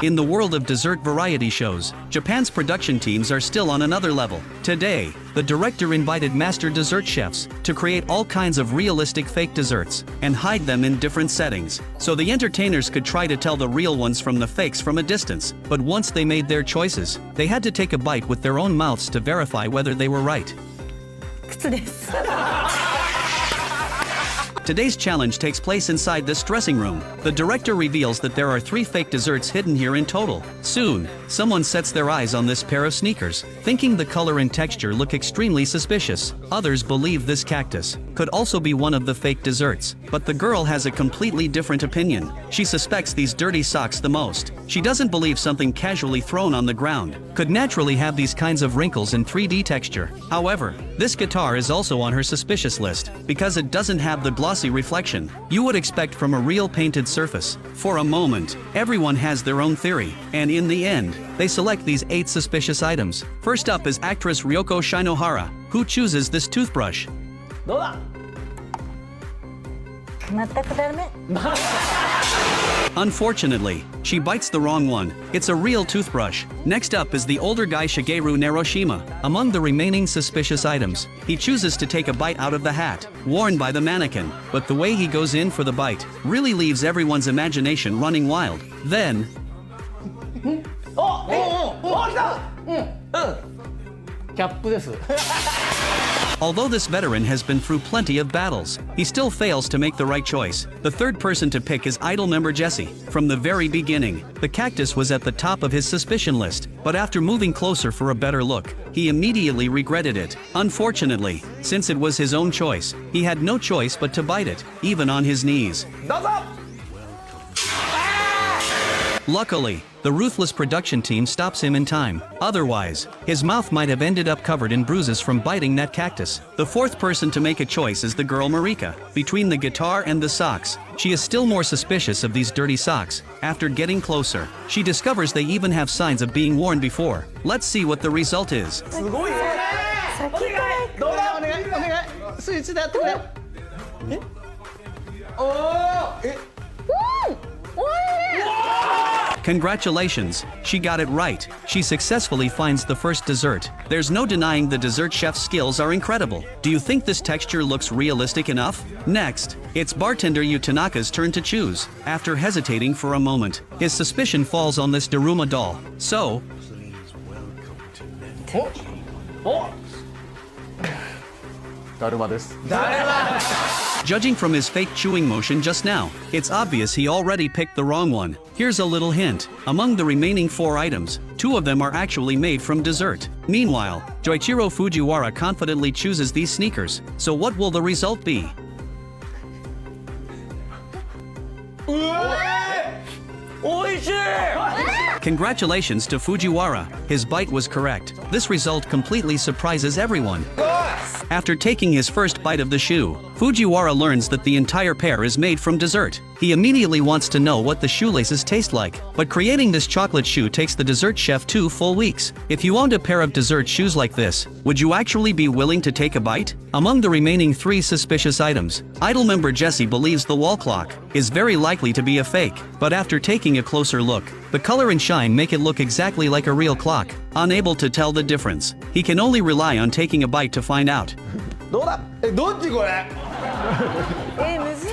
In the world of dessert variety shows, Japan's production teams are still on another level. Today, the director invited master dessert chefs to create all kinds of realistic fake desserts and hide them in different settings, so the entertainers could try to tell the real ones from the fakes from a distance. But once they made their choices, they had to take a bite with their own mouths to verify whether they were right. 靴です。 Today's challenge takes place inside this dressing room. The director reveals that there are 3 fake desserts hidden here in total. Soon, someone sets their eyes on this pair of sneakers, thinking the color and texture look extremely suspicious. Others believe this cactus could also be one of the fake desserts, but the girl has a completely different opinion. She suspects these dirty socks the most. She doesn't believe something casually thrown on the ground could naturally have these kinds of wrinkles and 3D texture. However, this guitar is also on her suspicious list because it doesn't have the glossy reflection you would expect from a real painted surface. For a moment, everyone has their own theory, and in the end, they select these 8 suspicious items. First up is actress Ryoko Shinohara, who chooses this toothbrush. どうだ 全くダメ。 Unfortunately, she bites the wrong one. It's a real toothbrush. Next up is the older guy Shigeru Narushima. Among the remaining suspicious items, he chooses to take a bite out of the hat worn by the mannequin, but the way he goes in for the bite really leaves everyone's imagination running wild. Then, 来たキャップです although this veteran has been through plenty of battles, he still fails to make the right choice. The third person to pick is idol member Jesse. From the very beginning, the cactus was at the top of his suspicion list, but after moving closer for a better look, he immediately regretted it. Unfortunately, since it was his own choice, he had no choice but to bite it, even on his knees. どうぞ Luckily, the ruthless production team stops him in time. Otherwise, his mouth might have ended up covered in bruises from biting that cactus. The fourth person to make a choice is the girl Marika. Between the guitar and the socks, she is still more suspicious of these dirty socks. After getting closer, she discovers they even have signs of being worn before. Let's see what the result is. すごいねお願いどうだお願いお願いスイッチでやってくれえおおえ Congratulations, she got it right. She successfully finds the first dessert. There's no denying the dessert chef's skills are incredible. Do you think this texture looks realistic enough? Next, it's bartender Yu Tanaka's turn to choose. After hesitating for a moment, his suspicion falls on this Daruma doll. So, おだるまです judging from his fake chewing motion just now, it's obvious he already picked the wrong one. Here's a little hint. Among the remaining 4 items, 2 of them are actually made from dessert. Meanwhile, Joichiro Fujiwara confidently chooses these sneakers. So what will the result be? おいしい Congratulations to Fujiwara. His bite was correct. This result completely surprises everyone. After taking his first bite of the shoe, Fujiwara learns that the entire pair is made from dessert. He immediately wants to know what the shoelaces taste like, but creating this chocolate shoe takes the dessert chef 2 full weeks. If you owned a pair of dessert shoes like this, would you actually be willing to take a bite? Among the remaining 3 suspicious items, idol member Jesse believes the wall clock is very likely to be a fake, but after taking a closer look, the color and shine make it look exactly like a real clock. Unable to tell the difference, he can only rely on taking a bite to find out. どうだえどっちこれむずい。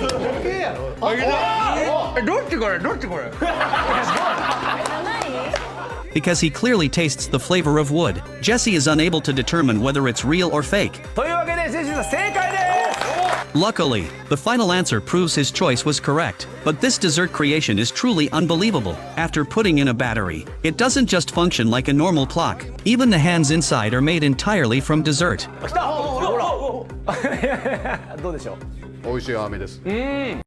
どっちこれどっちこれ Because he clearly tastes the flavor of wood, Jesse is unable to determine whether it's real or fake. というわけでジェシーさん正解です Luckily, the final answer proves his choice was correct. But this dessert creation is truly unbelievable. After putting in a battery, it doesn't just function like a normal clock. Even the hands inside are made entirely from dessert. 来たほらほらどうでしょう美味しい飴です